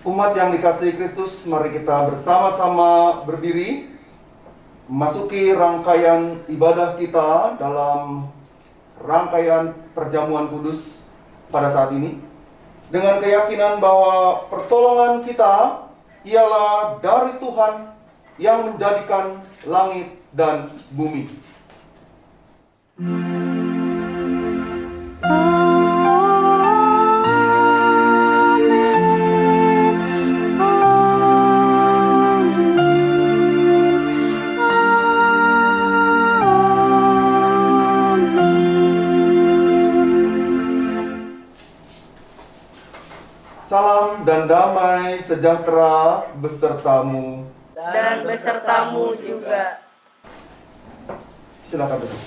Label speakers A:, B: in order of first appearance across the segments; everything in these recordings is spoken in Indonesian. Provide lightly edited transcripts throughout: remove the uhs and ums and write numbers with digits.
A: Umat yang dikasihi Kristus, mari kita bersama-sama berdiri memasuki rangkaian ibadah kita dalam rangkaian perjamuan kudus pada saat ini dengan keyakinan bahwa pertolongan kita ialah dari Tuhan yang menjadikan langit dan bumi. Salam dan damai sejahtera besertamu.
B: Dan besertamu juga.
A: Silakan duduk.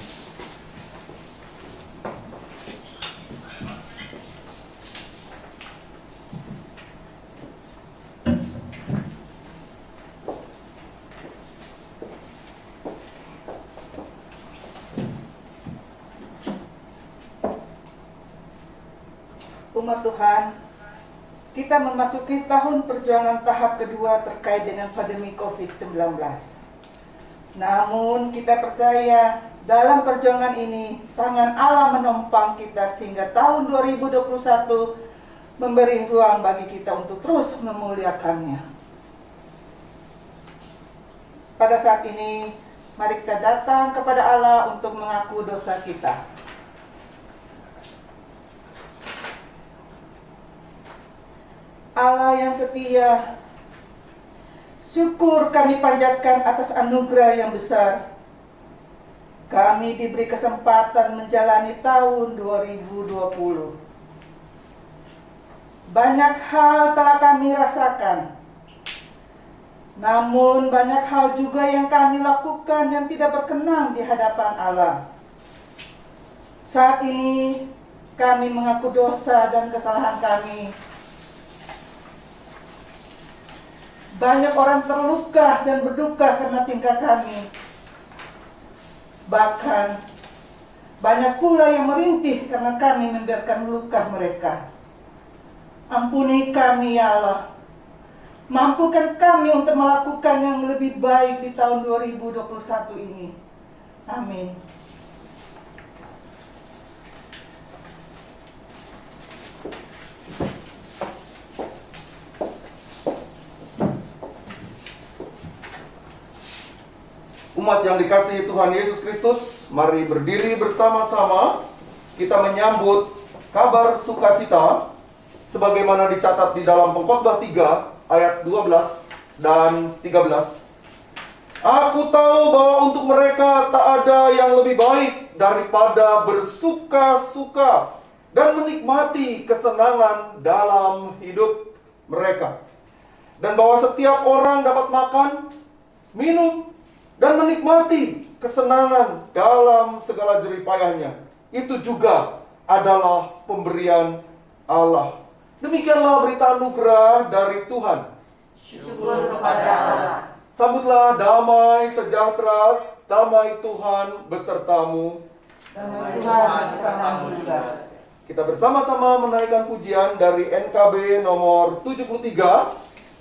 C: Umat Tuhan, kita memasuki tahun perjuangan tahap kedua terkait dengan pandemi COVID-19. Namun kita percaya dalam perjuangan ini tangan Allah menopang kita sehingga tahun 2021 memberi ruang bagi kita untuk terus memuliakannya. Pada saat ini mari kita datang kepada Allah untuk mengaku dosa kita. Allah yang setia, syukur kami panjatkan atas anugerah yang besar. Kami diberi kesempatan menjalani tahun 2020. Banyak hal telah kami rasakan, namun banyak hal juga yang kami lakukan yang tidak berkenan di hadapan Allah. Saat ini kami mengaku dosa dan kesalahan kami. Banyak orang terluka dan berduka karena tingkah kami. Bahkan banyak pula yang merintih karena kami membiarkan luka mereka. Ampuni kami ya Allah. Mampukan kami untuk melakukan yang lebih baik di tahun 2021 ini. Amin.
A: Umat yang dikasihi Tuhan Yesus Kristus, mari berdiri bersama-sama kita menyambut kabar sukacita sebagaimana dicatat di dalam Pengkhotbah 3 ayat 12 dan 13. Aku tahu bahwa untuk mereka tak ada yang lebih baik daripada bersuka-suka dan menikmati kesenangan dalam hidup mereka. Dan bahwa setiap orang dapat makan, minum, dan menikmati kesenangan dalam segala jeripayahnya. Itu juga adalah pemberian Allah. Demikianlah berita anugerah dari Tuhan.
B: Syukur kepada Allah.
A: Sambutlah damai sejahtera, damai Tuhan besertamu.
C: Damai Tuhan bersamamu juga.
A: Kita bersama-sama menaikkan pujian dari NKB nomor 73.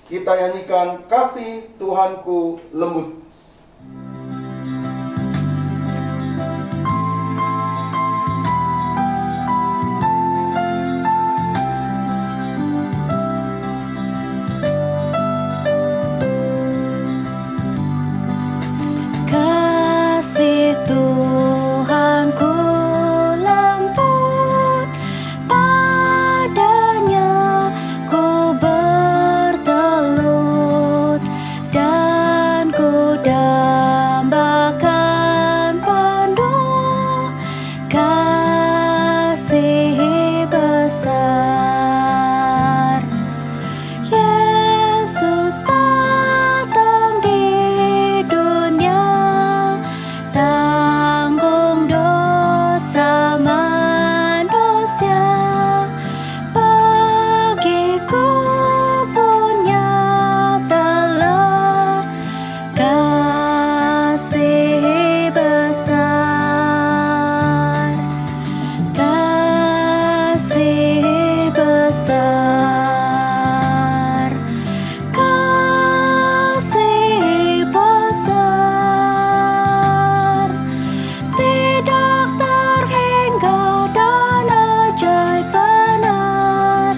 A: Kita nyanyikan Kasih Tuhanku Lembut.
D: Kasih Tuhanku lembut, padanya ku bertelut, dan ku dambakan penuh kasih besar. Yesus datang di dunia, tanggung dosa manusia, bagiku punya telah kasih besar, kasih besar, kasih besar, tidak terhingga dan ajaib benar,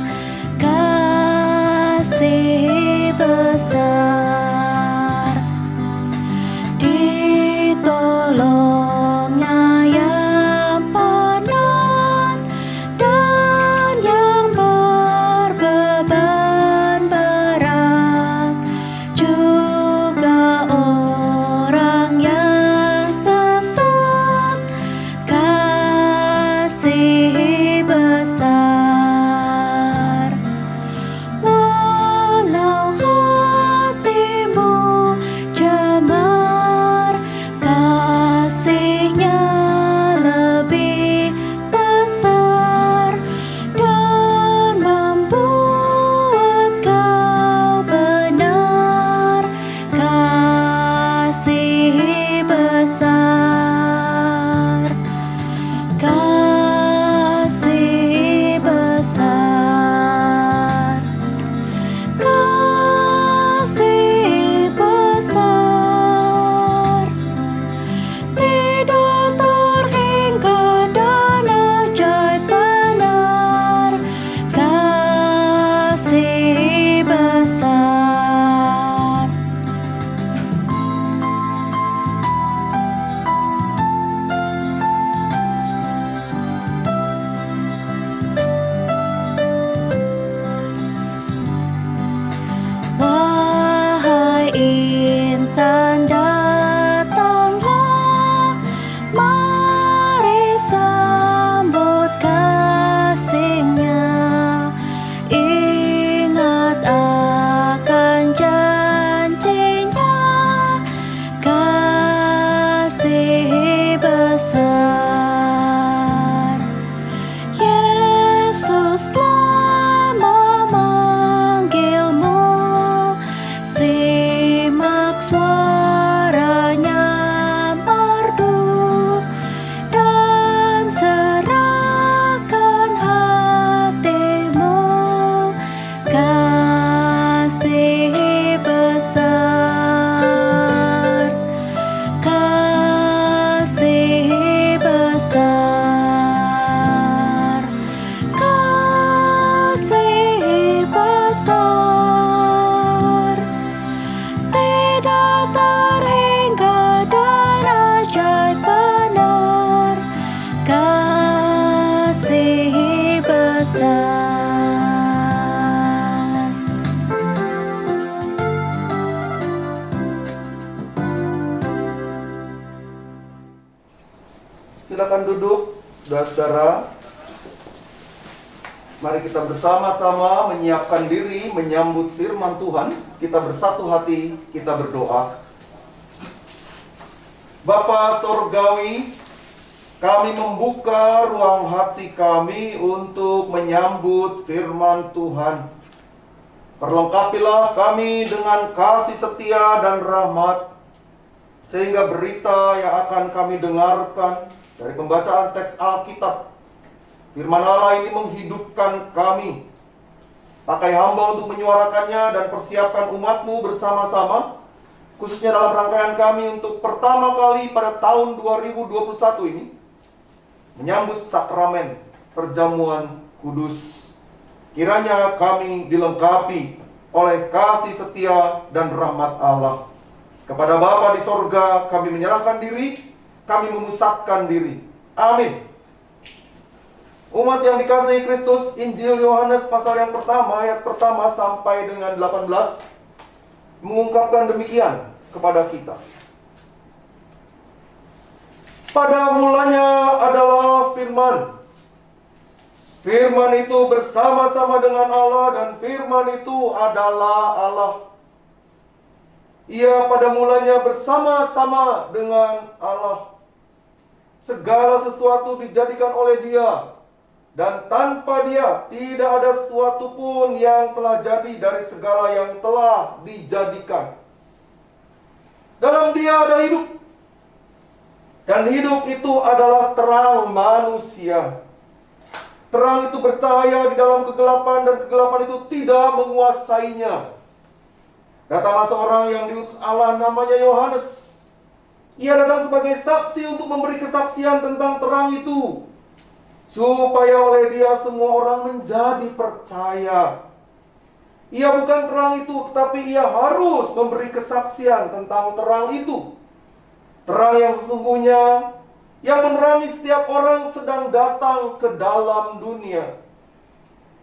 D: kasih besar. Ditolongnya yang penat dan yang berbeban berat, juga orang yang sesat, kasih besar. Walau hatimu jamar, kasihnya lebih besar dan membuat kau benar, kasih besar, kasih besar, kasih besar, tidak terhingga dan ajaib benar, kasih besar. Wahai insan, datanglah, mari sambut kasihnya. Ingat
A: silakan duduk, saudara-saudara. Mari kita bersama-sama menyiapkan diri menyambut firman Tuhan. Kita bersatu hati, kita berdoa. Bapa Sorgawi, kami membuka ruang hati kami untuk menyambut firman Tuhan. Perlengkapilah kami dengan kasih setia dan rahmat, sehingga berita yang akan kami dengarkan dari pembacaan teks Alkitab, firman Allah ini menghidupkan kami. Pakai hamba untuk menyuarakannya dan persiapkan umat-Mu bersama-sama, khususnya dalam rangkaian kami untuk pertama kali pada tahun 2021 ini, menyambut sakramen perjamuan kudus. Kiranya kami dilengkapi oleh kasih setia dan rahmat Allah. Kepada Bapa di sorga kami menyerahkan diri, kami memusatkan diri. Amin. Umat yang dikasihi Kristus, Injil Yohanes pasal yang pertama, ayat pertama sampai dengan 18 mengungkapkan demikian kepada kita. Pada mulanya adalah firman. Firman itu bersama-sama dengan Allah dan firman itu adalah Allah. Ia pada mulanya bersama-sama dengan Allah. Segala sesuatu dijadikan oleh Dia, dan tanpa Dia tidak ada sesuatu pun yang telah jadi dari segala yang telah dijadikan. Dalam Dia ada hidup, dan hidup itu adalah terang manusia. Terang itu bercahaya di dalam kegelapan, dan kegelapan itu tidak menguasainya. Datanglah seorang yang diutus Allah, namanya Yohanes. Ia datang sebagai saksi untuk memberi kesaksian tentang terang itu, supaya oleh Dia semua orang menjadi percaya. Ia bukan terang itu, tetapi ia harus memberi kesaksian tentang terang itu. Terang yang sesungguhnya, yang menerangi setiap orang sedang datang ke dalam dunia.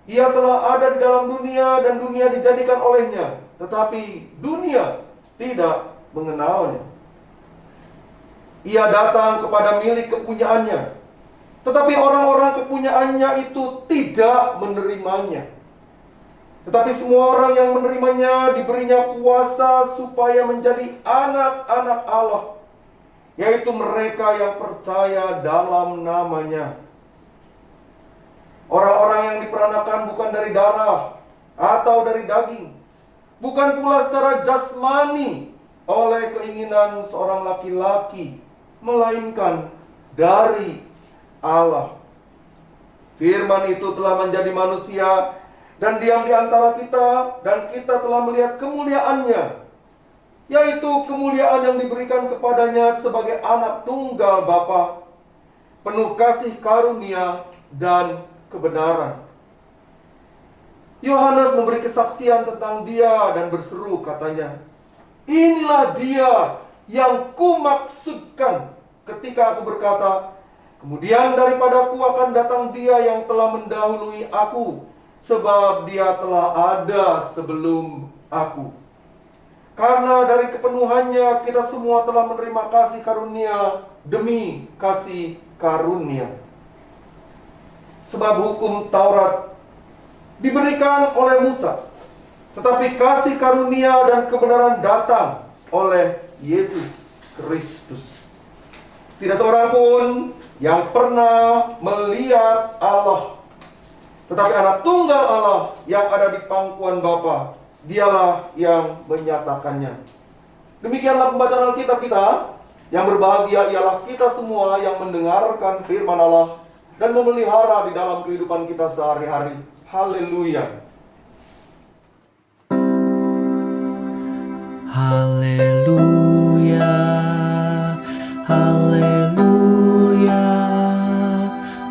A: Ia telah ada di dalam dunia dan dunia dijadikan olehnya, tetapi dunia tidak mengenalnya. Ia datang kepada milik kepunyaannya, tetapi orang-orang kepunyaannya itu tidak menerimanya. Tetapi semua orang yang menerimanya diberinya kuasa supaya menjadi anak-anak Allah, yaitu mereka yang percaya dalam namanya. Orang-orang yang diperanakan bukan dari darah atau dari daging, bukan pula secara jasmani oleh keinginan seorang laki-laki, melainkan dari Allah. Firman itu telah menjadi manusia dan diam di antara kita, dan kita telah melihat kemuliaannya, yaitu kemuliaan yang diberikan kepadanya sebagai anak tunggal Bapa, penuh kasih karunia dan kebenaran. Yohanes memberi kesaksian tentang Dia dan berseru, katanya, "Inilah Dia yang kumaksudkan ketika aku berkata, kemudian daripadaku akan datang Dia yang telah mendahului aku, sebab Dia telah ada sebelum aku." Karena dari kepenuhannya kita semua telah menerima kasih karunia demi kasih karunia. Sebab hukum Taurat diberikan oleh Musa, tetapi kasih karunia dan kebenaran datang oleh Yesus Kristus. Tidak seorang pun yang pernah melihat Allah, tetapi anak tunggal Allah yang ada di pangkuan Bapa, Dialah yang menyatakannya. Demikianlah pembacaan Alkitab kita. Yang berbahagia ialah kita semua yang mendengarkan firman Allah dan memelihara di dalam kehidupan kita sehari-hari. Haleluya.
E: Haleluya. Haleluya.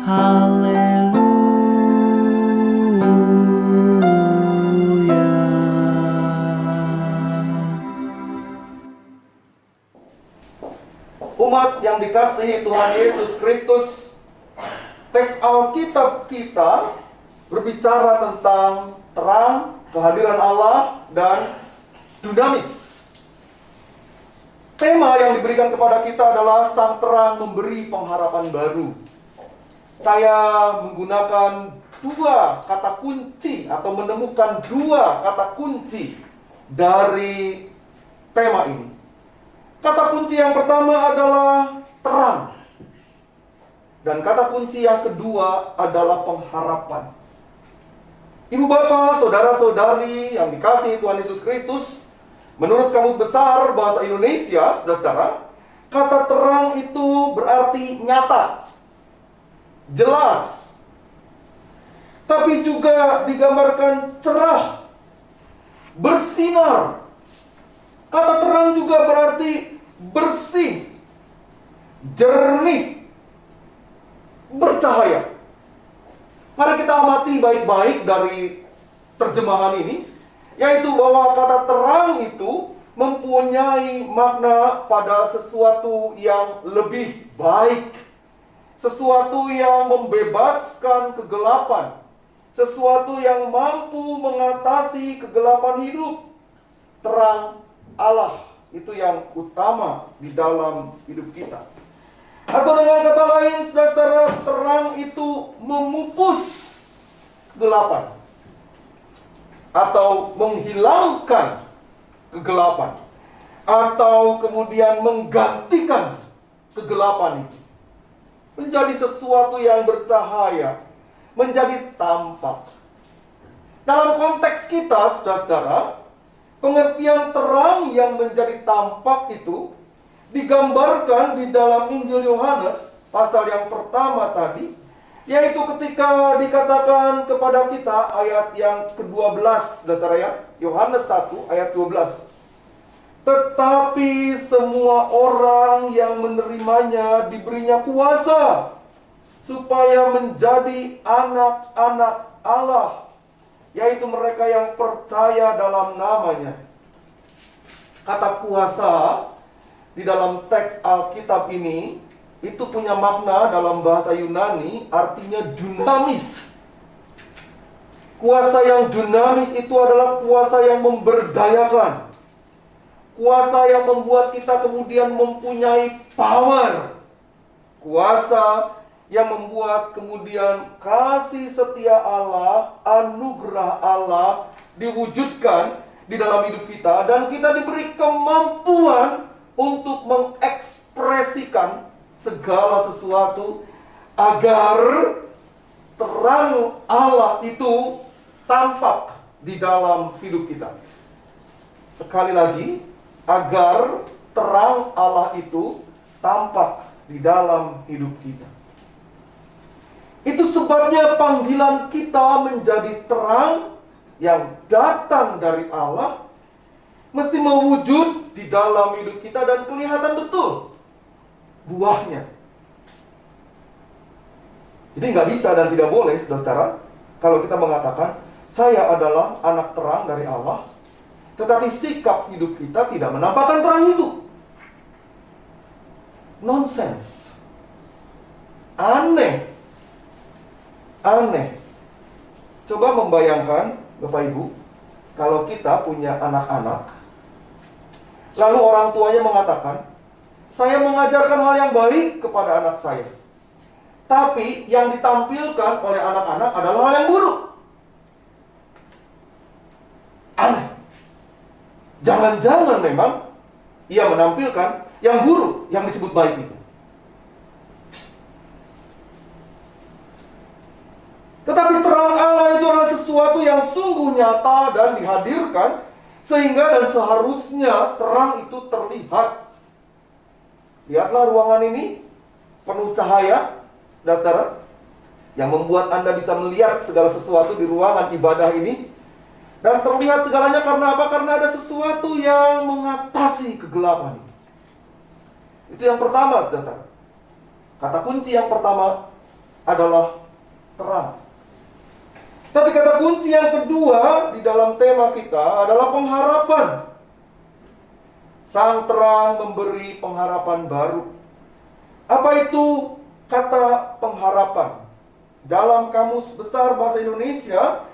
E: Haleluya.
A: Umat yang dikasihi Tuhan Yesus Kristus, teks Alkitab kita berbicara tentang terang, kehadiran Allah, dan dunamis. Tema yang diberikan kepada kita adalah sang terang memberi pengharapan baru. Saya menggunakan dua kata kunci atau menemukan dua kata kunci dari tema ini. Kata kunci yang pertama adalah terang. Dan kata kunci yang kedua adalah pengharapan. Ibu bapak, saudara-saudari yang dikasihi Tuhan Yesus Kristus, menurut Kamus Besar Bahasa Indonesia, saudara-saudara, kata terang itu berarti nyata, jelas, tapi juga digambarkan cerah, bersinar. Kata terang juga berarti bersih, jernih, bercahaya. Mari kita amati baik-baik dari terjemahan ini, yaitu bahwa kata terang itu mempunyai makna pada sesuatu yang lebih baik, sesuatu yang membebaskan kegelapan, sesuatu yang mampu mengatasi kegelapan hidup. Terang Allah itu yang utama di dalam hidup kita. Atau dengan kata lain, saudara, terang itu memupus kegelapan atau menghilangkan kegelapan, atau kemudian menggantikan kegelapan itu menjadi sesuatu yang bercahaya, menjadi tampak. Dalam konteks kita, saudara-saudara, pengertian terang yang menjadi tampak itu digambarkan di dalam Injil Yohanes pasal yang pertama tadi, yaitu ketika dikatakan kepada kita ayat yang ke-12, saudara ya, Yohanes 1 ayat 12. Tetapi semua orang yang menerimanya diberinya kuasa supaya menjadi anak-anak Allah, yaitu mereka yang percaya dalam namanya. Kata kuasa di dalam teks Alkitab ini itu punya makna dalam bahasa Yunani, artinya dunamis. Kuasa yang dunamis itu adalah kuasa yang memberdayakan, kuasa yang membuat kita kemudian mempunyai power, kuasa yang membuat kemudian kasih setia Allah, anugerah Allah diwujudkan di dalam hidup kita, dan kita diberi kemampuan untuk mengekspresikan segala sesuatu agar terang Allah itu tampak di dalam hidup kita. Sekali lagi, agar terang Allah itu tampak di dalam hidup kita. Itu sebabnya panggilan kita menjadi terang yang datang dari Allah mesti mewujud di dalam hidup kita dan kelihatan betul buahnya. Jadi nggak bisa dan tidak boleh, saudara, kalau kita mengatakan saya adalah anak terang dari Allah, tetapi sikap hidup kita tidak menampakkan terang itu. Nonsens. Aneh. Coba membayangkan, Bapak Ibu, kalau kita punya anak-anak, lalu orang tuanya mengatakan, saya mengajarkan hal yang baik kepada anak saya, tapi yang ditampilkan oleh anak-anak adalah hal yang buruk. Aneh. Jangan-jangan memang ia menampilkan yang buruk yang disebut baik itu. Tetapi terang Allah itu adalah sesuatu yang sungguh nyata dan dihadirkan, sehingga dan seharusnya terang itu terlihat. Lihatlah ruangan ini penuh cahaya, saudara, yang membuat Anda bisa melihat segala sesuatu di ruangan ibadah ini. Dan terlihat segalanya karena apa? Karena ada sesuatu yang mengatasi kegelapan. Itu yang pertama, saudara. Kata kunci yang pertama adalah terang. Tapi kata kunci yang kedua di dalam tema kita adalah pengharapan. Sang terang memberi pengharapan baru. Apa itu kata pengharapan? Dalam Kamus Besar Bahasa Indonesia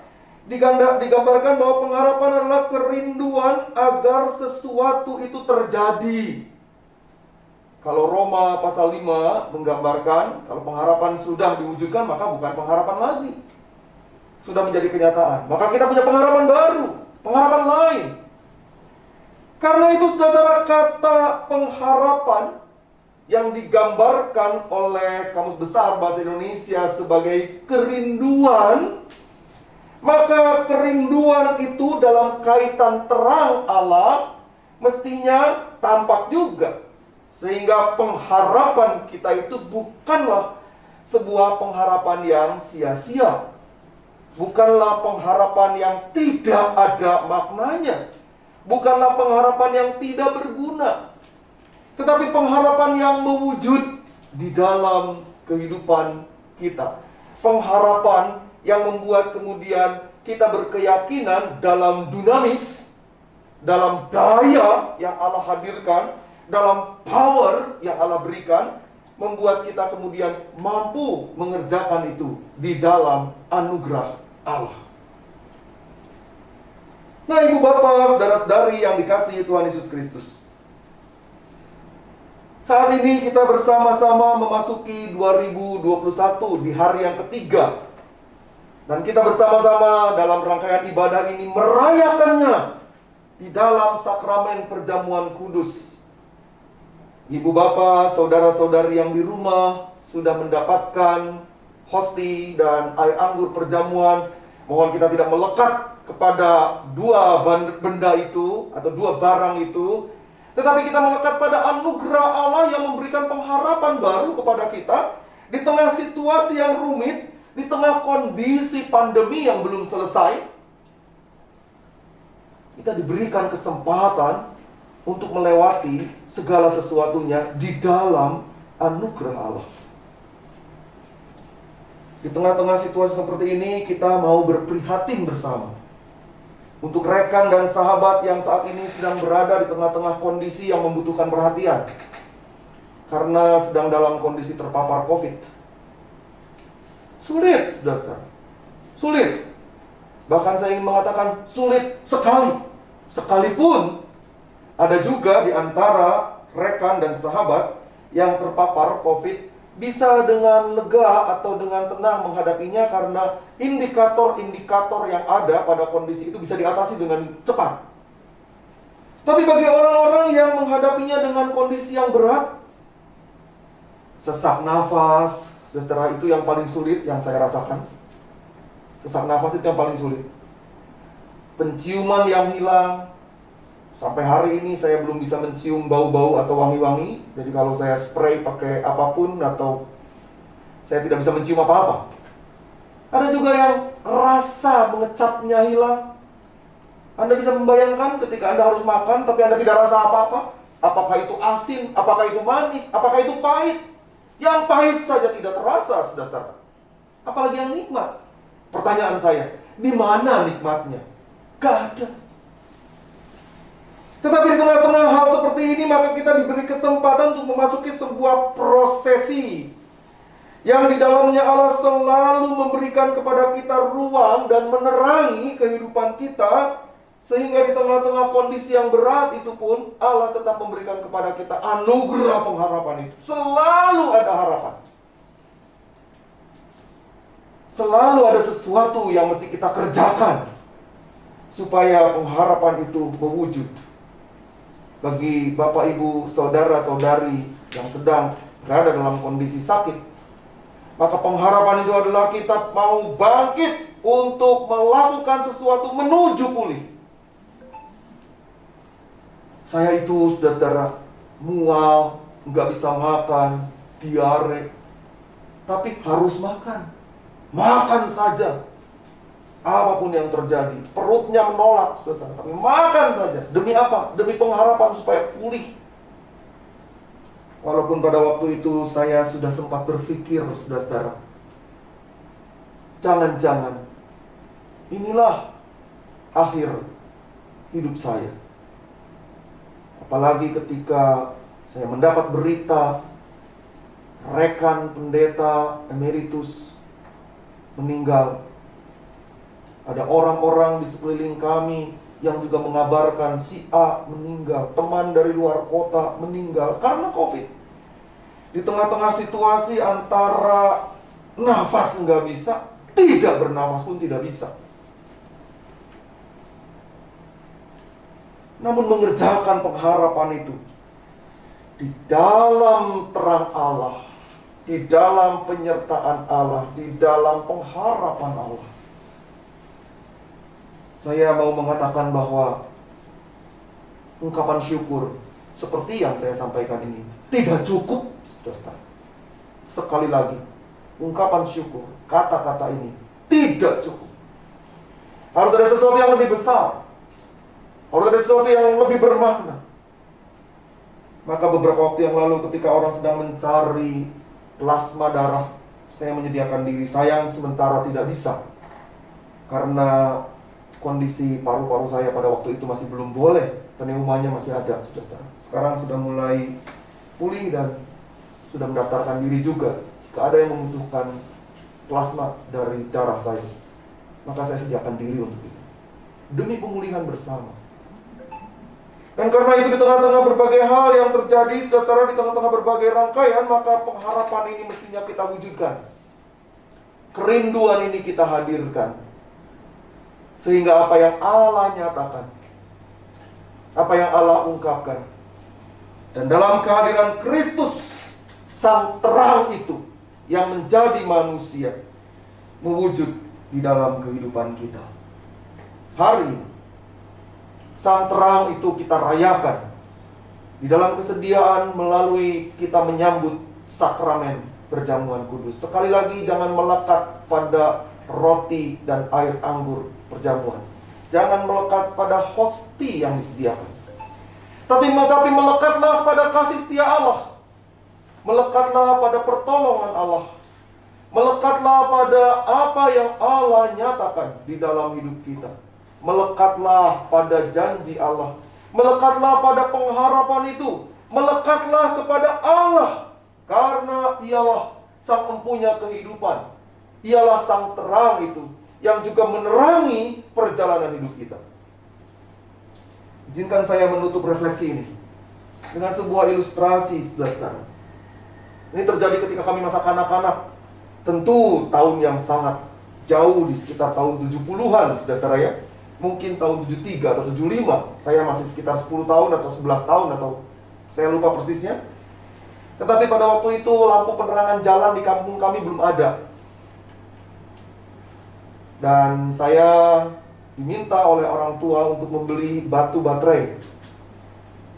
A: digambarkan bahwa pengharapan adalah kerinduan agar sesuatu itu terjadi. Kalau Roma pasal 5 menggambarkan, kalau pengharapan sudah diwujudkan, maka bukan pengharapan lagi. Sudah menjadi kenyataan. Maka kita punya pengharapan baru, pengharapan lain. Karena itu saudara, kata pengharapan yang digambarkan oleh Kamus Besar Bahasa Indonesia sebagai kerinduan, maka kerinduan itu dalam kaitan terang Allah mestinya tampak juga. Sehingga pengharapan kita itu bukanlah sebuah pengharapan yang sia-sia. Bukanlah pengharapan yang tidak ada maknanya. Bukanlah pengharapan yang tidak berguna. Tetapi pengharapan yang mewujud di dalam kehidupan kita. Pengharapan yang membuat kemudian kita berkeyakinan dalam dinamis, dalam daya yang Allah hadirkan, dalam power yang Allah berikan, membuat kita kemudian mampu mengerjakan itu di dalam anugerah Allah. Nah, ibu bapak, saudara-saudari yang dikasihi Tuhan Yesus Kristus, saat ini kita bersama-sama memasuki 2021 di hari yang ketiga. Dan kita bersama-sama dalam rangkaian ibadah ini merayakannya di dalam sakramen perjamuan kudus. Ibu bapak, saudara-saudari yang di rumah sudah mendapatkan hosti dan air anggur perjamuan. Mohon kita tidak melekat kepada dua benda itu atau dua barang itu, tetapi kita melekat pada anugerah Allah yang memberikan pengharapan baru kepada kita di tengah situasi yang rumit, di tengah kondisi pandemi yang belum selesai. Kita diberikan kesempatan untuk melewati segala sesuatunya di dalam anugerah Allah. Di tengah-tengah situasi seperti ini, kita mau berprihatin bersama untuk rekan dan sahabat yang saat ini sedang berada di tengah-tengah kondisi yang membutuhkan perhatian karena sedang dalam kondisi terpapar COVID. Sulit, saudara. Sulit. Bahkan saya ingin mengatakan sulit sekali. Sekalipun ada juga di antara rekan dan sahabat yang terpapar COVID bisa dengan lega atau dengan tenang menghadapinya karena indikator-indikator yang ada pada kondisi itu bisa diatasi dengan cepat. Tapi bagi orang-orang yang menghadapinya dengan kondisi yang berat, sesak nafas, saudara, itu yang paling sulit yang saya rasakan. Sesak nafas itu yang paling sulit. Penciuman yang hilang. Sampai hari ini saya belum bisa mencium bau-bau atau wangi-wangi. Jadi kalau saya spray pakai apapun atau saya tidak bisa mencium apa-apa. Ada juga yang rasa mengecapnya hilang. Anda bisa membayangkan ketika Anda harus makan tapi Anda tidak rasa apa-apa. Apakah itu asin, apakah itu manis, apakah itu pahit. Yang pahit saja tidak terasa, saudara. Apalagi yang nikmat. Pertanyaan saya, di mana nikmatnya? Gak ada. Tetapi di tengah-tengah hal seperti ini, maka kita diberi kesempatan untuk memasuki sebuah prosesi yang di dalamnya Allah selalu memberikan kepada kita ruang dan menerangi kehidupan kita, sehingga di tengah-tengah kondisi yang berat itu pun Allah tetap memberikan kepada kita anugerah pengharapan itu. Selalu ada harapan. Selalu ada sesuatu yang mesti kita kerjakan supaya pengharapan itu mewujud. Bagi Bapak, Ibu, Saudara-saudari yang sedang berada dalam kondisi sakit, maka pengharapan itu adalah kita mau bangkit untuk melakukan sesuatu menuju pulih. Saya itu, saudara, mual, nggak bisa makan, diare, tapi harus makan. Makan saja. Apapun yang terjadi, perutnya menolak, saudara, tapi makan saja. Demi apa? Demi pengharapan supaya pulih. Walaupun pada waktu itu saya sudah sempat berpikir, saudara, jangan-jangan inilah akhir hidup saya. Apalagi ketika saya mendapat berita rekan pendeta emeritus meninggal. Ada orang-orang di sekeliling kami yang juga mengabarkan si A meninggal, teman dari luar kota meninggal karena COVID. Di tengah-tengah situasi antara nafas nggak bisa, tidak bernafas pun tidak bisa. Namun mengerjakan pengharapan itu di dalam terang Allah, di dalam penyertaan Allah, di dalam pengharapan Allah. Saya mau mengatakan bahwa ungkapan syukur seperti yang saya sampaikan ini tidak cukup, saudara. Sekali lagi, ungkapan syukur, kata-kata ini tidak cukup. Harus ada sesuatu yang lebih besar, harus ada sesuatu yang lebih bermakna. Maka beberapa waktu yang lalu ketika orang sedang mencari plasma darah, saya menyediakan diri. Sayang sementara tidak bisa, karena kondisi paru-paru saya pada waktu itu masih belum boleh, pneumanya masih ada, saudara. Sekarang sudah mulai pulih dan sudah mendaftarkan diri juga. Jika ada yang membutuhkan plasma dari darah saya, maka saya sediakan diri untuk itu, demi pemulihan bersama. Dan karena itu di tengah-tengah berbagai hal yang terjadi, saudara, di tengah-tengah berbagai rangkaian, maka pengharapan ini mestinya kita wujudkan. Kerinduan ini kita hadirkan. Sehingga apa yang Allah nyatakan, apa yang Allah ungkapkan, dan dalam kehadiran Kristus, sang terang itu yang menjadi manusia, mewujud di dalam kehidupan kita. Hari ini, sang terang itu kita rayakan di dalam kesediaan melalui kita menyambut sakramen perjamuan kudus. Sekali lagi, jangan melekat pada roti dan air anggur perjamuan. Jangan melekat pada hosti yang disediakan. Tapi melekatlah pada kasih setia Allah. Melekatlah pada pertolongan Allah. Melekatlah pada apa yang Allah nyatakan di dalam hidup kita. Melekatlah pada janji Allah. Melekatlah pada pengharapan itu. Melekatlah kepada Allah, karena Ialah sang empunya kehidupan. Ialah sang terang itu yang juga menerangi perjalanan hidup kita. Izinkan saya menutup refleksi ini dengan sebuah ilustrasi, saudara. Ini terjadi ketika kami masa kanak-kanak. Tentu tahun yang sangat jauh, di sekitar tahun 70-an, saudara ya. Mungkin tahun 73 atau 75. Saya masih sekitar 10 tahun atau 11 tahun, atau saya lupa persisnya. Tetapi pada waktu itu lampu penerangan jalan di kampung kami belum ada. Dan saya diminta oleh orang tua untuk membeli batu baterai.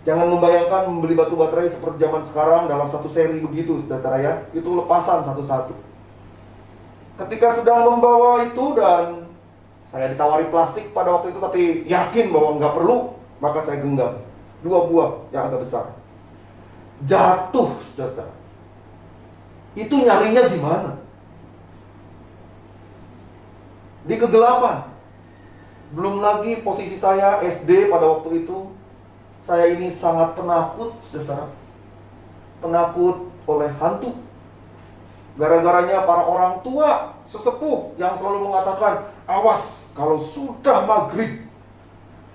A: Jangan membayangkan membeli batu baterai seperti zaman sekarang dalam satu seri begitu, saudara ya. Itu lepasan satu-satu. Ketika sedang membawa itu, dan saya ditawari plastik pada waktu itu, tapi yakin bahwa nggak perlu, maka saya genggam 2 buah yang agak besar. Jatuh, saudara. Itu nyarinya di mana? Di kegelapan. Belum lagi posisi saya SD pada waktu itu. Saya ini sangat penakut, saudara. Penakut oleh hantu. Gara-garanya para orang tua sesepuh yang selalu mengatakan, awas kalau sudah maghrib,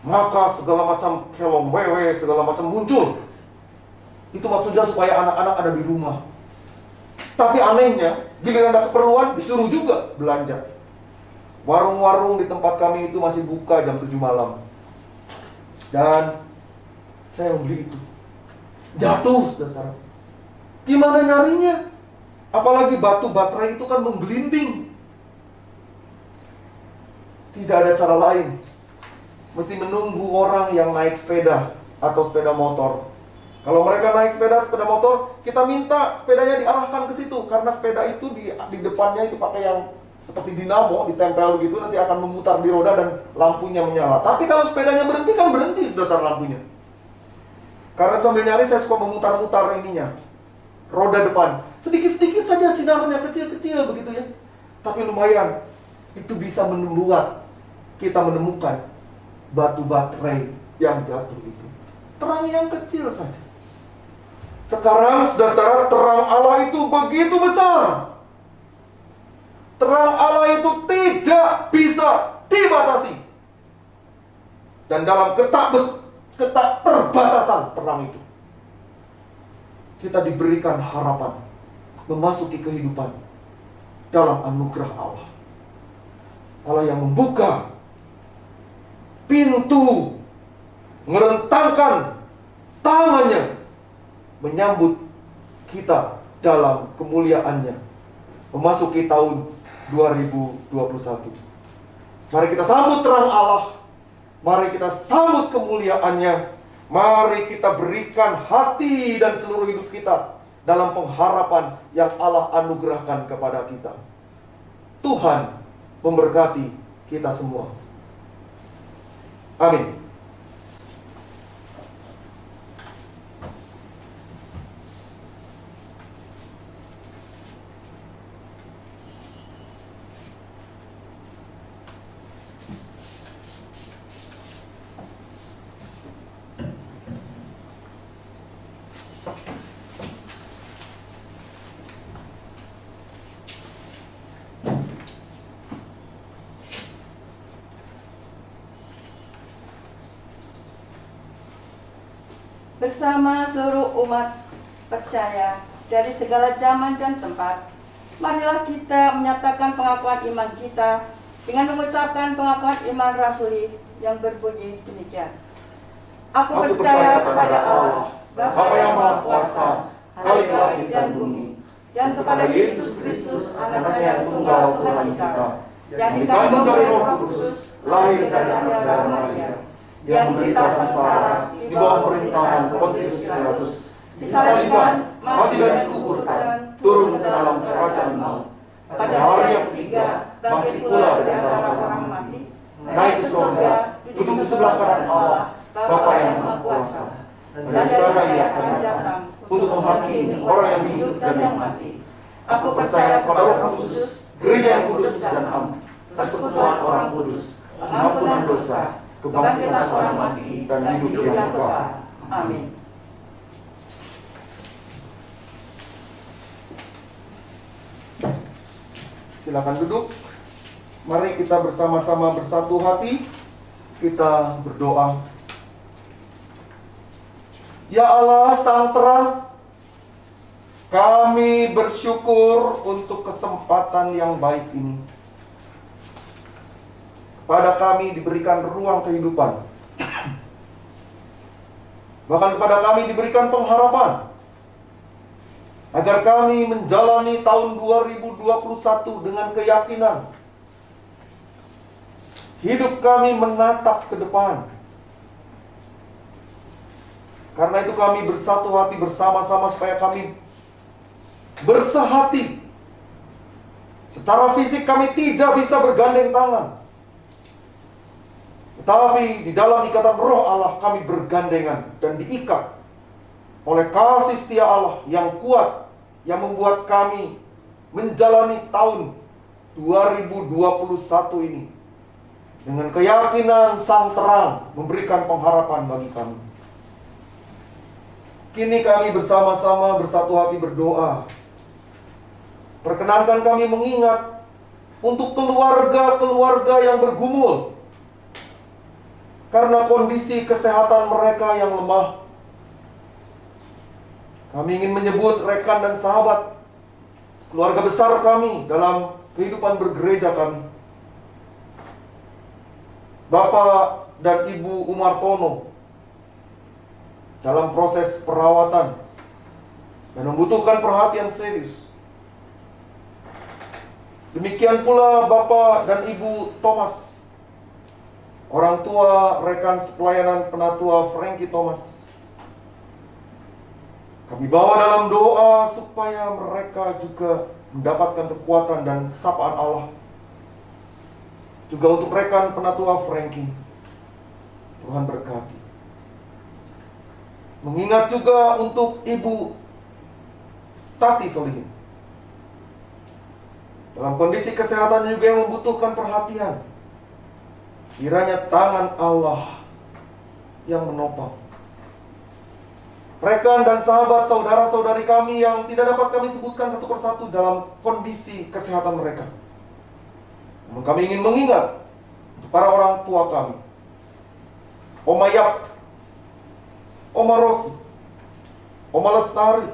A: maka segala macam kelong wewe, segala macam muncul. Itu maksudnya supaya anak-anak ada di rumah. Tapi anehnya, giliran ada keperluan disuruh juga belanja. Warung-warung di tempat kami itu masih buka jam 7 malam. Dan saya membeli itu. Jatuh, saudara. Gimana nyarinya? Apalagi batu baterai itu kan menggelinding. Tidak ada cara lain. Mesti menunggu orang yang naik sepeda atau sepeda motor. Kalau mereka naik sepeda motor, kita minta sepedanya diarahkan ke situ. Karena sepeda itu di depannya itu pakai yang seperti dinamo, ditempel begitu, nanti akan memutar di roda dan lampunya menyala. Tapi kalau sepedanya berhenti, kan berhenti sudah lampunya. Karena sambil nyari, saya suka memutar-mutar ininya, roda depan. Sedikit-sedikit saja sinarnya, kecil-kecil begitu ya. Tapi lumayan, itu bisa membuat kita menemukan batu baterai yang jatuh itu. Terang yang kecil saja. Sekarang, saudara, terang Allah itu begitu besar. Terang Allah itu tidak bisa dibatasi. Dan dalam ketak perbatasan terang itu, kita diberikan harapan memasuki kehidupan dalam anugerah Allah. Allah yang membuka pintu, merentangkan tangannya, menyambut kita dalam kemuliaannya memasuki tahun 2021. Mari kita sambut terang Allah, mari kita sambut kemuliaannya, mari kita berikan hati dan seluruh hidup kita dalam pengharapan yang Allah anugerahkan kepada kita. Tuhan memberkati kita semua. Amin.
B: Bersama seluruh umat percaya dari segala zaman dan tempat, marilah kita menyatakan pengakuan iman kita dengan mengucapkan pengakuan iman rasuli yang berbunyi demikian. Aku percaya kepada Allah, Bapa yang Maha Kuasa, Khalik langit dan bumi, dan kepada Yesus Kristus, Anak yang tunggal Tuhan kita, yang dikandung dari Roh Kudus, lahir dari anak darah Maria, yang menderita sengsara di bawah pemerintahan Pontius Pilatus, disalibkan, mati dan dikuburkan, turun ke dalam kerajaan maut. Pada hari yang ketiga, bangkit pula dari antara orang mati, naik ke surga, duduk di sebelah kanan Allah, Bapa yang Maha Kuasa. Dan dari sana Ia akan datang untuk menghakimi orang yang hidup dan yang mati. Aku percaya kepada Roh Kudus, Gereja yang kudus dan am, persekutuan orang kudus, pengampunan dosa, kebangkitan orang mati, dan hidup yang kekal. Amin.
A: Silakan duduk. Mari kita bersama-sama bersatu hati, kita berdoa. Ya Allah Sang Terang, kami bersyukur untuk kesempatan yang baik ini. Pada kami diberikan ruang kehidupan. Bahkan kepada kami diberikan pengharapan agar kami menjalani tahun 2021 dengan keyakinan. Hidup kami menatap ke depan. Karena itu kami bersatu hati bersama-sama supaya kami bersehati. Secara fisik kami tidak bisa bergandeng tangan. Tetapi di dalam ikatan Roh Allah kami bergandengan dan diikat oleh kasih setia Allah yang kuat, yang membuat kami menjalani tahun 2021 ini dengan keyakinan Sang Terang memberikan pengharapan bagi kami. Kini kami bersama-sama bersatu hati berdoa. Perkenankan kami mengingat untuk keluarga-keluarga yang bergumul karena kondisi kesehatan mereka yang lemah. Kami ingin menyebut rekan dan sahabat, keluarga besar kami dalam kehidupan bergereja kami. Bapak dan Ibu Umartono dalam proses perawatan dan membutuhkan perhatian serius. Demikian pula Bapak dan Ibu Thomas, orang tua rekan sepelayanan penatua Frankie Thomas. Kami bawa dalam doa supaya mereka juga mendapatkan kekuatan dan sapaan Allah. Juga untuk rekan penatua Frankie, Tuhan berkati. Mengingat juga untuk Ibu Tati Solihin, dalam kondisi kesehatan juga yang membutuhkan perhatian. Kiranya tangan Allah yang menopang. Rekan dan sahabat saudara-saudari kami yang tidak dapat kami sebutkan satu persatu dalam kondisi kesehatan mereka. Namun kami ingin mengingat para orang tua kami, Oma Yap, Oma Rosi, Oma Lestari,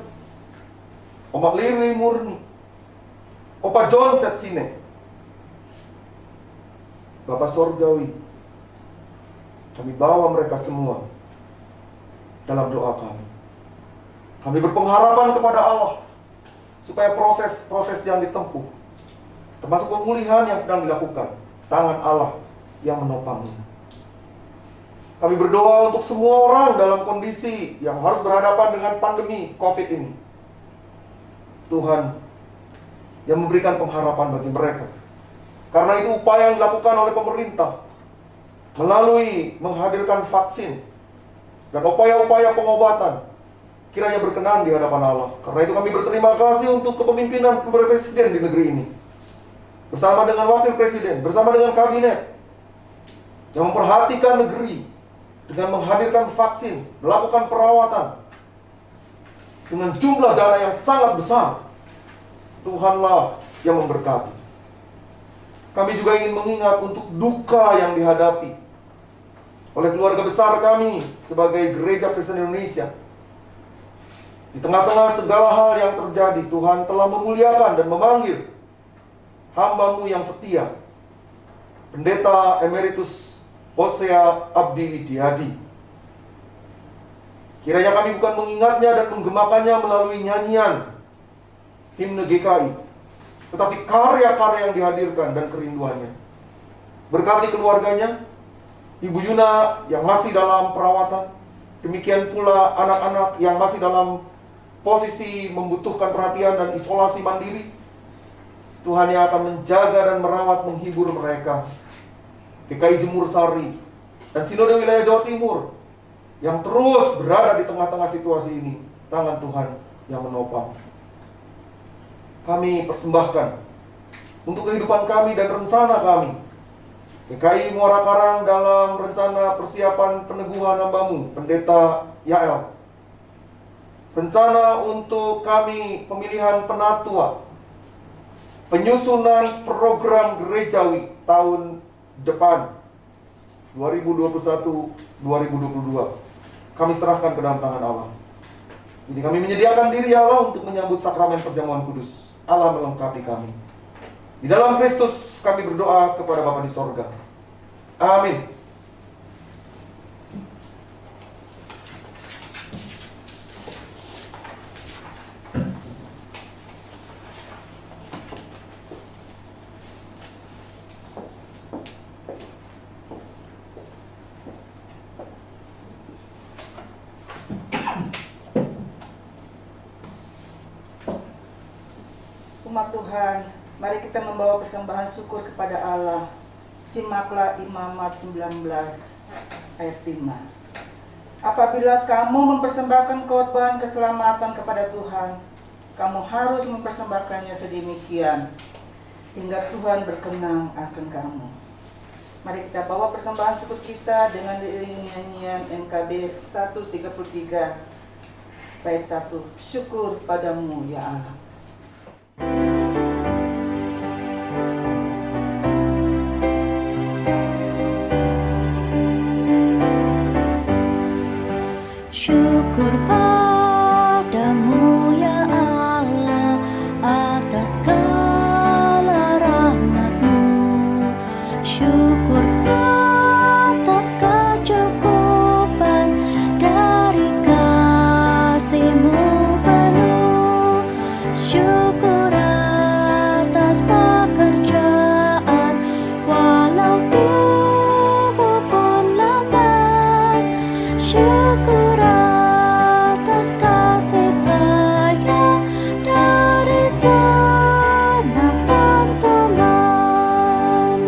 A: Oma Liri Murni, Opa John Setsine, Bapak Sorgawi, kami bawa mereka semua dalam doa kami. Kami berpengharapan kepada Allah supaya proses-proses yang ditempuh, termasuk pemulihan yang sedang dilakukan, tangan Allah yang menopangnya. Kami berdoa untuk semua orang dalam kondisi yang harus berhadapan dengan pandemi COVID ini. Tuhan yang memberikan pengharapan bagi mereka. Karena itu upaya yang dilakukan oleh pemerintah melalui menghadirkan vaksin dan upaya-upaya pengobatan kiranya berkenan di hadapan Allah. Karena itu kami berterima kasih untuk kepemimpinan Presiden di negeri ini, bersama dengan Wakil Presiden, bersama dengan Kabinet, yang memperhatikan negeri dengan menghadirkan vaksin, melakukan perawatan dengan jumlah dana yang sangat besar. Tuhanlah yang memberkati. Kami juga ingin mengingat untuk duka yang dihadapi oleh keluarga besar kami sebagai Gereja Kristen Indonesia. Di tengah-tengah segala hal yang terjadi, Tuhan telah memuliakan dan memanggil hamba-Mu yang setia, Pendeta Emeritus Hosea Abdi Widiadi. Kiranya kami bukan mengingatnya dan menggemakannya melalui nyanyian himne GKI, tetapi karya-karya yang dihadirkan dan kerinduannya. Berkati keluarganya, Ibu Yuna yang masih dalam perawatan, demikian pula anak-anak yang masih dalam posisi membutuhkan perhatian dan isolasi mandiri. Tuhan yang akan menjaga dan merawat, menghibur mereka. GKI Jemur Sari dan Sinode Wilayah Jawa Timur yang terus berada di tengah-tengah situasi ini, tangan Tuhan yang menopang. Kami persembahkan untuk kehidupan kami dan rencana kami, GKI Muara Karang dalam rencana persiapan peneguhan hamba-Mu, Pendeta Yael. Rencana untuk kami pemilihan penatua, penyusunan program gerejawi tahun depan 2021-2022 kami serahkan ke dalam tangan Allah. Jadi kami menyediakan diri Allah untuk menyambut sakramen perjamuan kudus. Allah melengkapi kami. Di dalam Kristus kami berdoa kepada Bapa di sorga. Amin.
C: Umat Tuhan, mari kita membawa persembahan syukur kepada Allah. Simaklah Imamat 19 ayat 5. Apabila kamu mempersembahkan korban keselamatan kepada Tuhan, kamu harus mempersembahkannya sedemikian hingga Tuhan berkenan akan kamu. Mari kita bawa persembahan syukur kita dengan diiringi nyanyian NKB 133 bait 1. Syukur padamu ya Allah.
D: Syukur padamu ya Allah atas segala rahmat-Mu. Syukur atas kecukupan dari kasih-Mu penuh. Syukur atas pekerjaan walau tubuh pun lambat. Syukur atas kasih sayang dari sanak dan teman.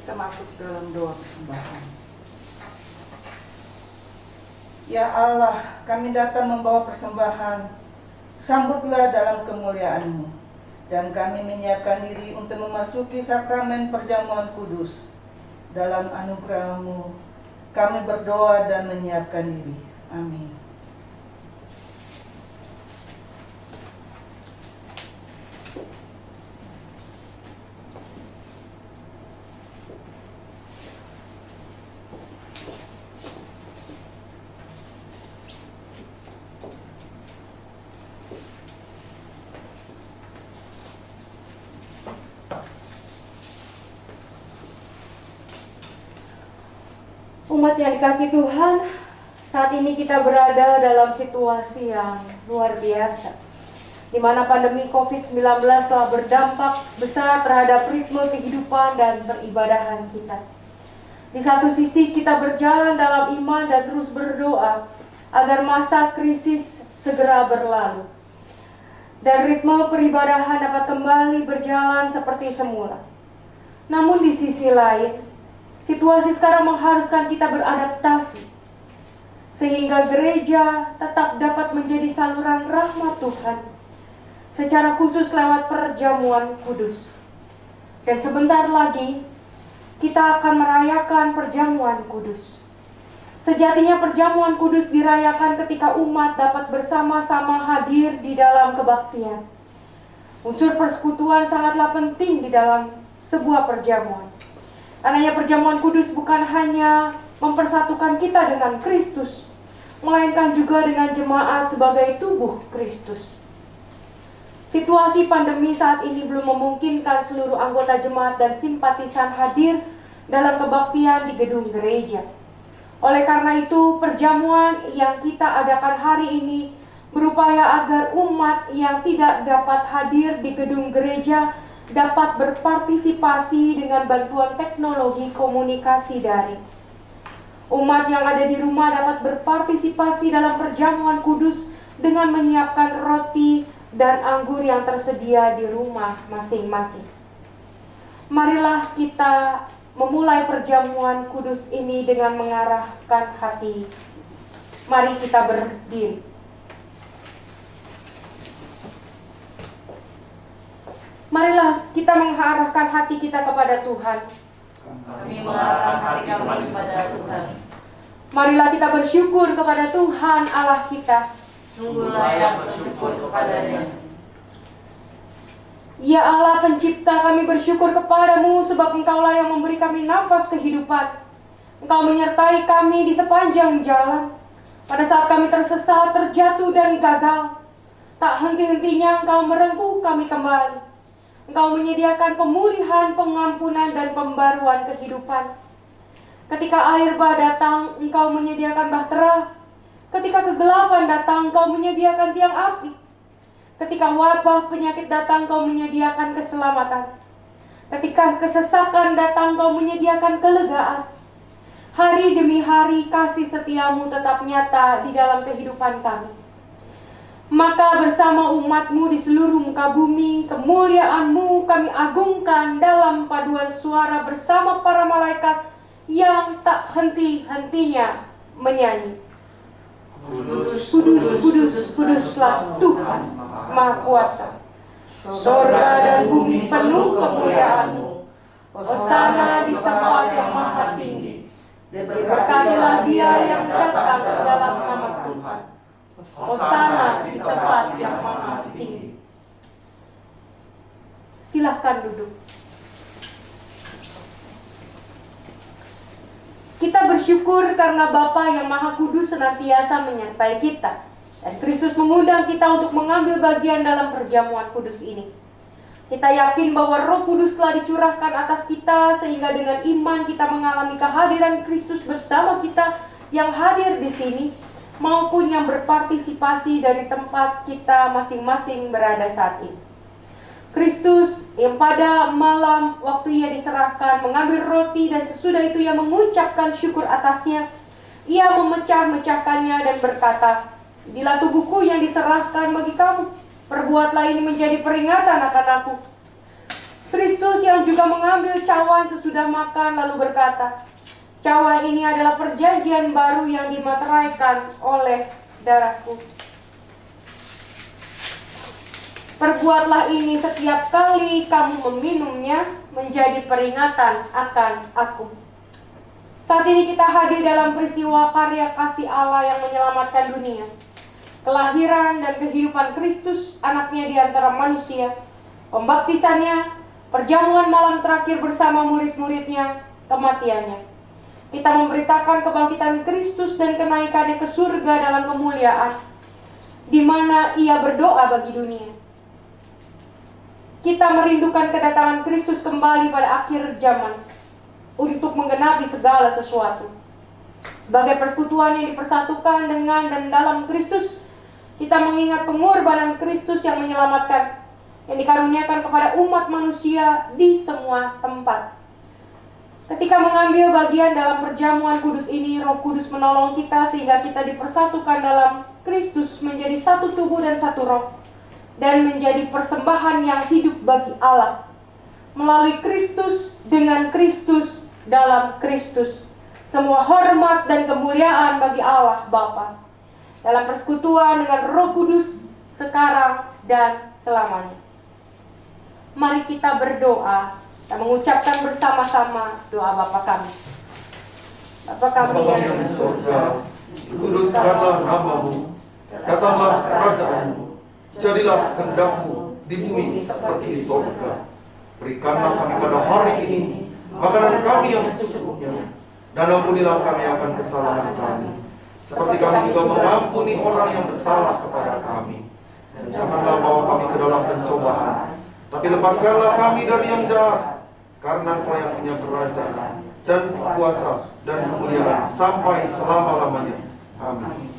C: Kita masuk dalam doa persembahan. Ya Allah, kami datang membawa persembahan. Sambutlah dalam kemuliaan-Mu. Dan kami menyiapkan diri untuk memasuki sakramen perjamuan kudus. Dalam anugerah-Mu, kami berdoa dan menyiapkan diri. Amin.
E: Umat yang dikasihi Tuhan, saat ini kita berada dalam situasi yang luar biasa, di mana pandemi COVID-19 telah berdampak besar terhadap ritme kehidupan dan peribadahan kita. Di satu sisi kita berjalan dalam iman dan terus berdoa agar masa krisis segera berlalu, dan ritme peribadahan dapat kembali berjalan seperti semula. Namun di sisi lain, situasi sekarang mengharuskan kita beradaptasi, sehingga gereja tetap dapat menjadi saluran rahmat Tuhan, secara khusus lewat perjamuan kudus. Dan sebentar lagi, kita akan merayakan perjamuan kudus. Sejatinya perjamuan kudus dirayakan ketika umat dapat bersama-sama hadir di dalam kebaktian. Unsur persekutuan sangatlah penting di dalam sebuah perjamuan. Karena perjamuan kudus bukan hanya mempersatukan kita dengan Kristus, melainkan juga dengan jemaat sebagai tubuh Kristus. Situasi pandemi saat ini belum memungkinkan seluruh anggota jemaat dan simpatisan hadir dalam kebaktian di gedung gereja. Oleh karena itu, perjamuan yang kita adakan hari ini berupaya agar umat yang tidak dapat hadir di gedung gereja dapat berpartisipasi dengan bantuan teknologi komunikasi daring. Umat yang ada di rumah dapat berpartisipasi dalam perjamuan kudus dengan menyiapkan roti dan anggur yang tersedia di rumah masing-masing. Marilah kita memulai perjamuan kudus ini dengan mengarahkan hati. Mari kita berdiri. Marilah kita mengarahkan hati kita kepada Tuhan.
F: Kami mengarahkan hati kami kepada Tuhan.
E: Marilah kita bersyukur kepada Tuhan Allah kita.
F: Sungguh layak bersyukur kepadanya.
E: Ya Allah pencipta, kami bersyukur kepadamu sebab Engkaulah yang memberi kami nafas kehidupan. Engkau menyertai kami di sepanjang jalan. Pada saat kami tersesat, terjatuh dan gagal, tak henti-hentinya Engkau merengkuh kami kembali. Engkau menyediakan pemulihan, pengampunan, dan pembaruan kehidupan. Ketika air bah datang, Engkau menyediakan bahtera. Ketika kegelapan datang, Engkau menyediakan tiang api. Ketika wabah penyakit datang, Engkau menyediakan keselamatan. Ketika kesesakan datang, Engkau menyediakan kelegaan. Hari demi hari kasih setiamu tetap nyata di dalam kehidupan kami. Maka bersama umatmu di seluruh muka bumi, kemuliaanmu kami agungkan dalam paduan suara bersama para malaikat yang tak henti-hentinya menyanyi.
F: Kudus,
E: Kudus, kudus, kuduslah Tuhan Maha Kuasa. Sorga dan bumi penuh kemuliaan-Mu. Hosana di tempat yang maha tinggi. Diberkatilah Dia yang datang ke dalam nama Tuhan. Hosana di tempat yang maha tinggi. Silahkan duduk. Kita bersyukur karena Bapa yang Maha Kudus senantiasa menyertai kita. Dan Kristus mengundang kita untuk mengambil bagian dalam perjamuan kudus ini. Kita yakin bahwa Roh Kudus telah dicurahkan atas kita, sehingga dengan iman kita mengalami kehadiran Kristus bersama kita yang hadir di sini, maupun yang berpartisipasi dari tempat kita masing-masing berada saat ini. Kristus yang pada malam waktu Ia diserahkan mengambil roti, dan sesudah itu Ia mengucapkan syukur atasnya. Ia memecah-mecahkannya dan berkata, "Inilah tubuhku yang diserahkan bagi kamu. Perbuatlah ini menjadi peringatan akan aku." Kristus yang juga mengambil cawan sesudah makan lalu berkata, "Cawan ini adalah perjanjian baru yang dimateraikan oleh darahku. Perbuatlah ini setiap kali kamu meminumnya menjadi peringatan akan aku." Saat ini kita hadir dalam peristiwa karya kasih Allah yang menyelamatkan dunia. Kelahiran dan kehidupan Kristus, anaknya di antara manusia. Pembaptisannya, perjamuan malam terakhir bersama murid-muridnya, kematiannya. Kita memberitakan kebangkitan Kristus dan kenaikannya ke surga dalam kemuliaan, di mana Ia berdoa bagi dunia. Kita merindukan kedatangan Kristus kembali pada akhir zaman untuk menggenapi segala sesuatu. Sebagai persekutuan yang dipersatukan dengan dan dalam Kristus, kita mengingat pengorbanan Kristus yang menyelamatkan, yang dikaruniakan kepada umat manusia di semua tempat. Ketika mengambil bagian dalam perjamuan kudus ini, Roh Kudus menolong kita sehingga kita dipersatukan dalam Kristus menjadi satu tubuh dan satu roh, dan menjadi persembahan yang hidup bagi Allah. Melalui Kristus, dengan Kristus, dalam Kristus, semua hormat dan kemuliaan bagi Allah Bapa, dalam persekutuan dengan Roh Kudus, sekarang dan selamanya. Mari kita berdoa dan mengucapkan bersama-sama doa Bapa kami. Bapa kami yang
A: di surga, kuduskanlah namamu, datanglah kerajaanmu, jadilah kehendak-Mu di bumi seperti di surga. Berikanlah kami pada hari ini makanan kami yang secukupnya, dan ampunilah kami akan kesalahan kami, seperti kami juga mengampuni orang yang bersalah kepada kami. Dan janganlah bawa kami ke dalam pencobaan, tapi lepaskanlah kami dari yang jahat, karena Engkau yang punya kerajaan dan kuasa dan kemuliaan sampai selama-lamanya. Amin.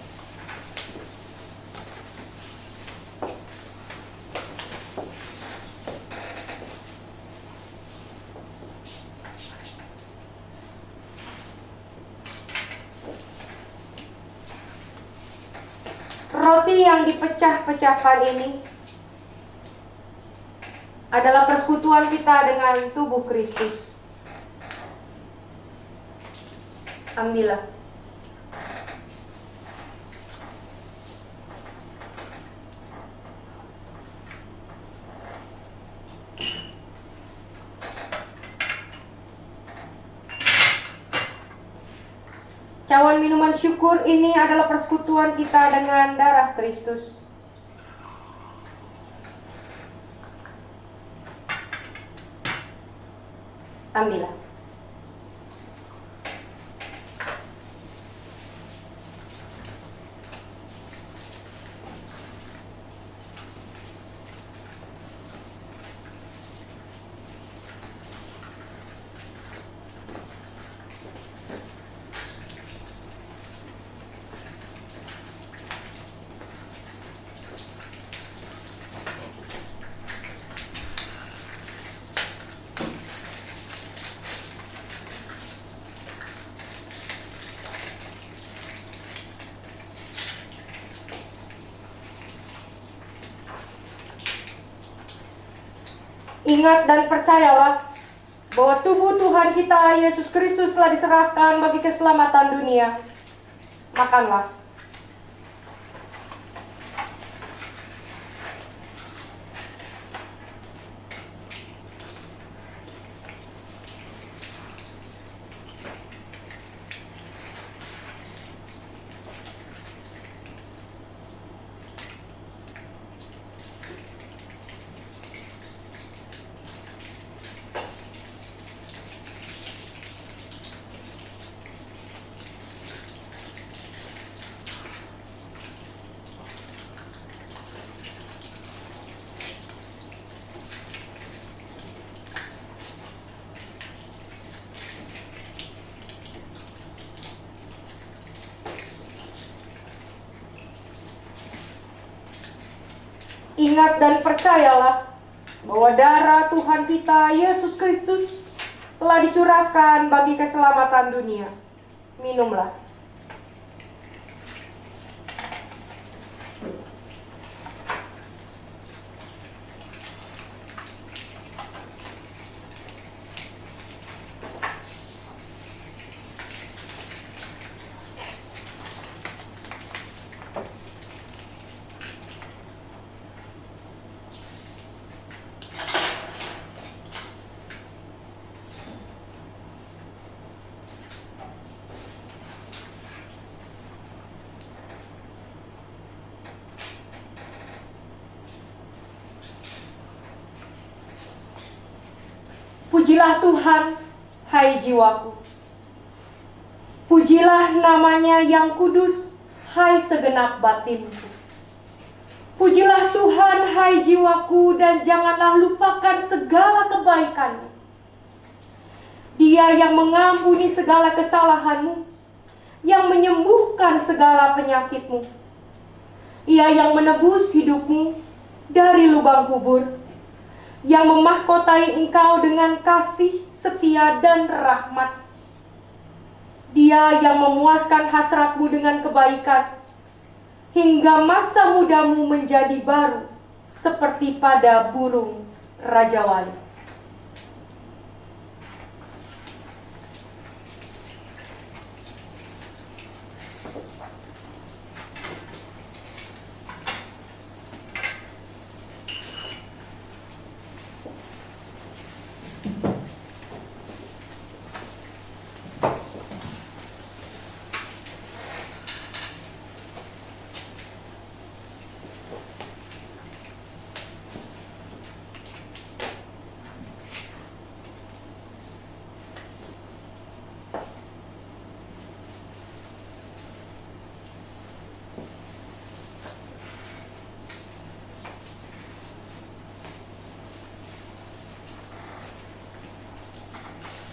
E: Roti yang dipecah-pecahkan ini adalah persekutuan kita dengan tubuh Kristus. Ambillah. Cawan minuman syukur ini adalah persekutuan kita dengan darah Kristus. Ambillah. Ingat dan percayalah bahwa tubuh Tuhan kita Yesus Kristus telah diserahkan bagi keselamatan dunia. Makanlah. Ingat dan percayalah bahwa darah Tuhan kita Yesus Kristus telah dicurahkan bagi keselamatan dunia. Minumlah. Pujilah Tuhan, hai jiwaku. Pujilah namanya yang kudus, hai segenap batinku. Pujilah Tuhan, hai jiwaku, dan janganlah lupakan segala kebaikannya. Dia yang mengampuni segala kesalahanmu yang menyembuhkan segala penyakitmu. Ia yang menebus hidupmu dari lubang kubur, yang memahkotai engkau dengan kasih, setia, dan rahmat. Dia yang memuaskan hasratmu dengan kebaikan, hingga masa mudamu menjadi baru, seperti pada burung rajawali.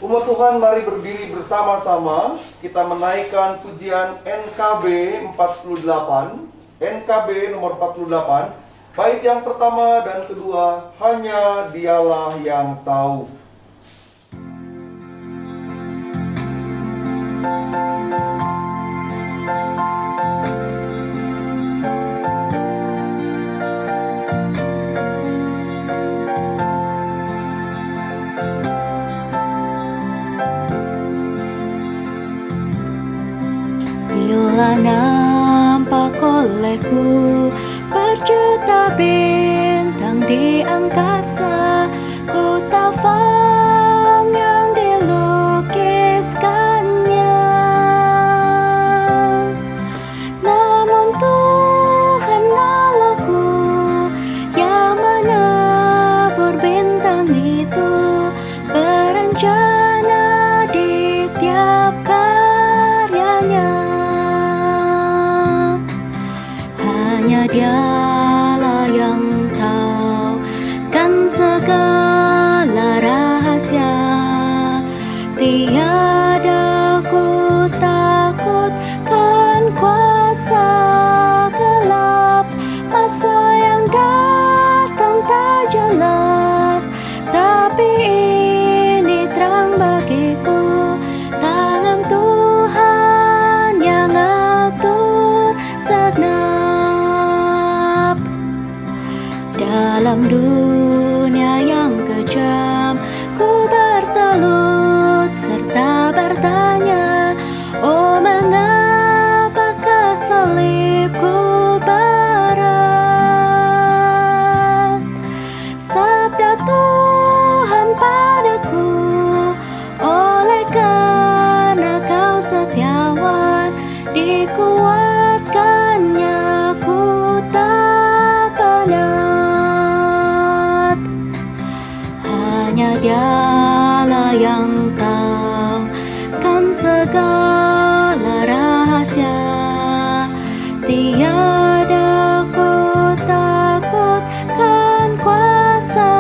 A: Umat Tuhan, mari berdiri bersama-sama. Kita menaikkan pujian NKB 48. NKB nomor 48. Bait yang pertama dan kedua, hanya Dialah yang tahu.
D: Bila nampak olehku berjuta bintang di angkasa, ku tak faham yang dilukiskannya. Namun Tuhan Allahku yang menebur bintang itu, berencana di tiap karyanya. Hanya Dialah yang tahu kan segala rahasia. Tiada ku takutkan kuasa gelap, masa yang datang tak jelas, tapi ini terang bagiku. Tangan Tuhan yang atur segenap. Dalam dunia yang kejam, ku bertelut serta bertanya, oh mengapakah salibku berat? Sabda Tuhan padaku, oleh karena kau setiawan, dikuatkannya ku tak penat. Hanya Dialah yang tahu kan segala rahasia. Tiada ku takutkan kuasa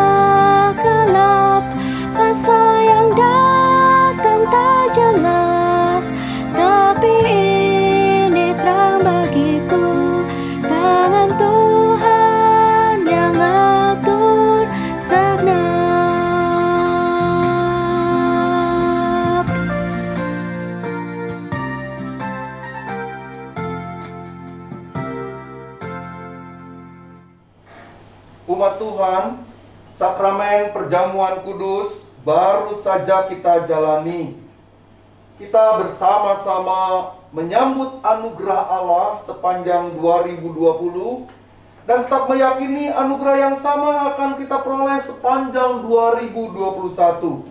D: gelap, masa yang datang tak jelas, tapi ini terang bagiku. Tangan Tuhan yang atur segenap.
A: Umat Tuhan, sakramen perjamuan kudus baru saja kita jalani. Kita bersama-sama menyambut anugerah Allah sepanjang 2020 dan tetap meyakini anugerah yang sama akan kita peroleh sepanjang 2021.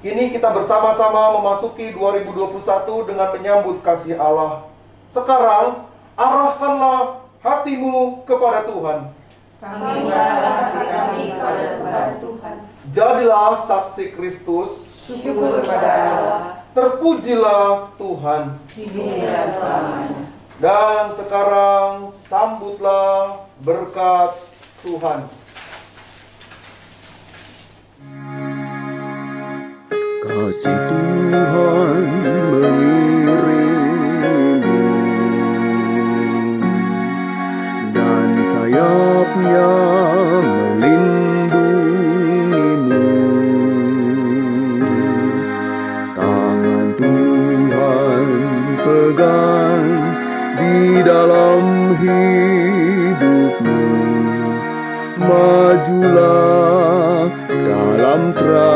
A: Kini kita bersama-sama memasuki 2021 dengan menyambut kasih Allah. Sekarang, arahkanlah hatimu kepada Tuhan.
F: Kami mengarahkan hati kami kepada Tuhan.
A: Jadilah saksi Kristus,
F: Syukur kepada Allah.
A: terpujilah Tuhan.
F: Kini dan selamanya.
A: Dan sekarang sambutlah berkat Tuhan.
G: Kasih Tuhan mengiring tegang di dalam hidupmu. Majulah dalam terang